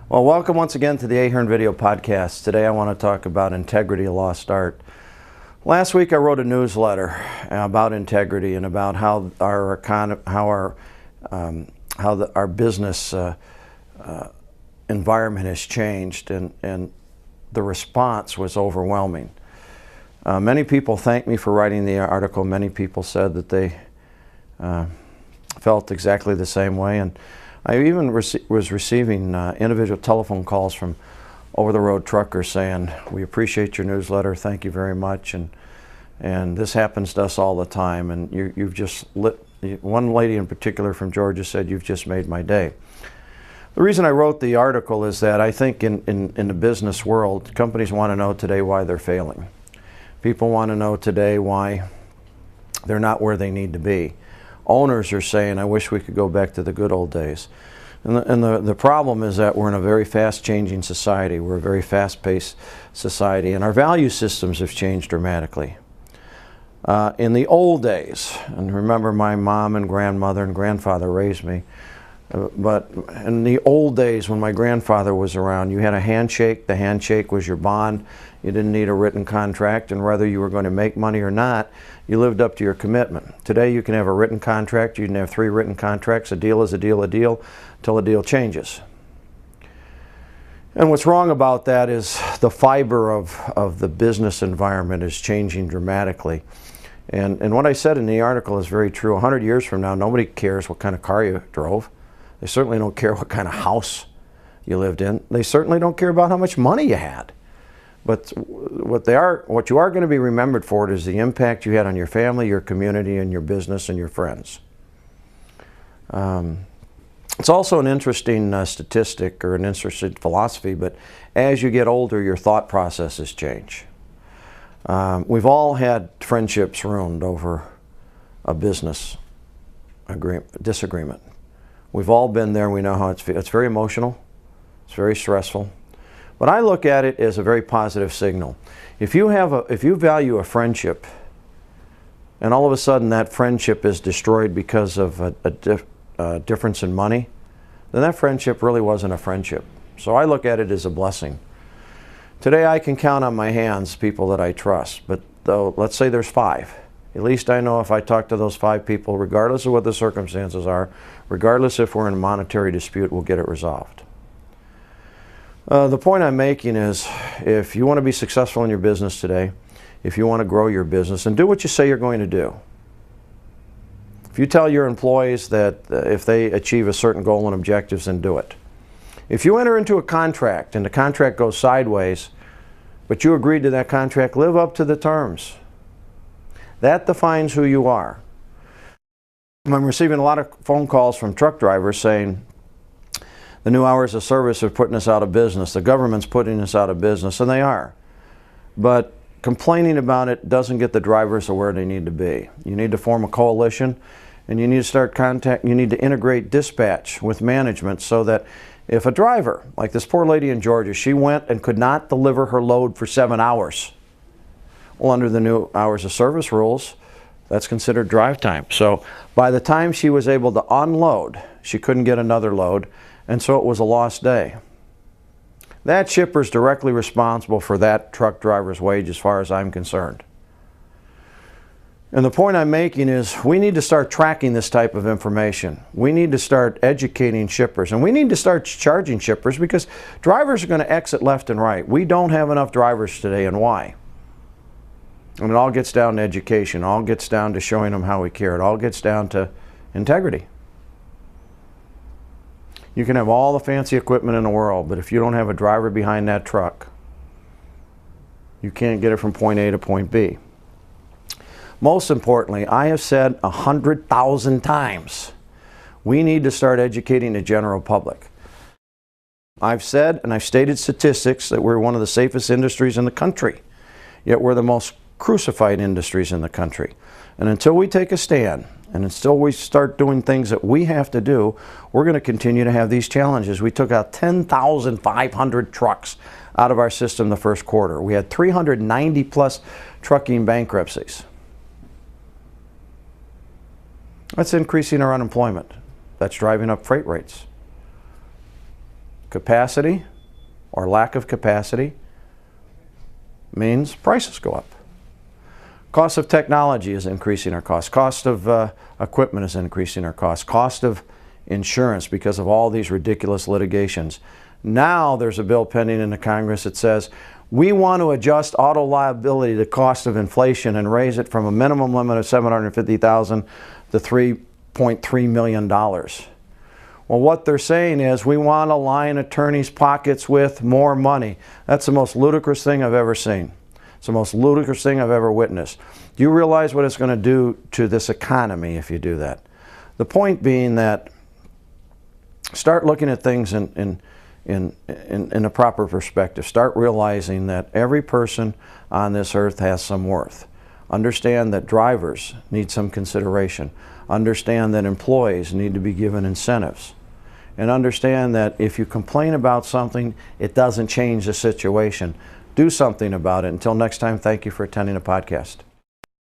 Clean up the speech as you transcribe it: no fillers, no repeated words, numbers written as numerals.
Well, welcome once again to the Ahern Video Podcast. Today I want to talk about integrity, a lost art. Last week I wrote a newsletter about integrity and about how our business environment has changed, and the response was overwhelming. Many people thanked me for writing the article. Many people said that they felt exactly the same way, and I even was receiving individual telephone calls from over-the-road truckers saying, "We appreciate your newsletter, thank you very much," and this happens to us all the time, and you've just lit. One lady in particular from Georgia said, "You've just made my day." The reason I wrote the article is that I think in the business world, companies want to know today why they're failing. People want to know today why they're not where they need to be. Owners are saying, "I wish we could go back to the good old days." And the problem is that we're in a very fast-changing society. We're a very fast-paced society, and our value systems have changed dramatically. In the old days, and remember my mom and grandmother and grandfather raised me, but in the old days when my grandfather was around, you had a handshake. The handshake was your bond. You didn't need a written contract, and whether you were going to make money or not, you lived up to your commitment. Today you can have a written contract. You can have 3 written contracts. A deal is a deal, until a deal changes. And what's wrong about that is the fiber of the business environment is changing dramatically. And what I said in the article is very true. 100 years from now, nobody cares what kind of car you drove. They certainly don't care what kind of house you lived in. They certainly don't care about how much money you had. But what you are going to be remembered for is the impact you had on your family, your community, and your business, and your friends. It's also an interesting statistic or an interesting philosophy, but as you get older, your thought processes change. We've all had friendships ruined over a business disagreement. We've all been there. We know how it's very emotional. It's very stressful. But I look at it as a very positive signal. If you value a friendship, and all of a sudden that friendship is destroyed because of a difference in money, then that friendship really wasn't a friendship. So I look at it as a blessing. Today I can count on my hands people that I trust, but though let's say there's 5. At least I know if I talk to those 5 people, regardless of what the circumstances are, regardless if we're in a monetary dispute, we'll get it resolved. The point I'm making is, if you want to be successful in your business today, if you want to grow your business, and do what you say you're going to do. If you tell your employees that if they achieve a certain goal and objectives, then do it. If you enter into a contract and the contract goes sideways, but you agreed to that contract, live up to the terms. That defines who you are. I'm receiving a lot of phone calls from truck drivers saying, the new hours of service are putting us out of business. The government's putting us out of business, and they are. But complaining about it doesn't get the drivers to where they need to be. You need to form a coalition, and you need to you need to integrate dispatch with management so that if a driver, like this poor lady in Georgia, she went and could not deliver her load for 7 hours. Well, under the new hours of service rules, that's considered drive time. So by the time she was able to unload, she couldn't get another load, and so it was a lost day. That shipper is directly responsible for that truck driver's wage as far as I'm concerned. And the point I'm making is we need to start tracking this type of information. We need to start educating shippers, and we need to start charging shippers because drivers are going to exit left and right. We don't have enough drivers today, and why? And it all gets down to education. It all gets down to showing them how we care. It all gets down to integrity. You can have all the fancy equipment in the world, but if you don't have a driver behind that truck, you can't get it from point A to point B. Most importantly, I have said 100,000 times, we need to start educating the general public. I've said and I've stated statistics that we're one of the safest industries in the country, yet we're the most crucified industries in the country. And until we take a stand, and until we start doing things that we have to do, we're going to continue to have these challenges. We took out 10,500 trucks out of our system the first quarter. We had 390 plus trucking bankruptcies. That's increasing our unemployment. That's driving up freight rates. capacity or lack of capacity means prices go up. Cost of technology is increasing our costs. Cost of equipment is increasing our costs. Cost of insurance because of all these ridiculous litigations. Now there's a bill pending in the Congress that says we want to adjust auto liability to the cost of inflation and raise it from a minimum limit of $750,000 to $3.3 million. Well, what they're saying is we want to line attorneys' pockets with more money. That's the most ludicrous thing I've ever seen. It's the most ludicrous thing I've ever witnessed. Do you realize what it's going to do to this economy if you do that? The point being that start looking at things in a proper perspective. Start realizing that every person on this earth has some worth. Understand that drivers need some consideration. Understand that employees need to be given incentives. And understand that if you complain about something, it doesn't change the situation. Do something about it. Until next time, thank you for attending the podcast.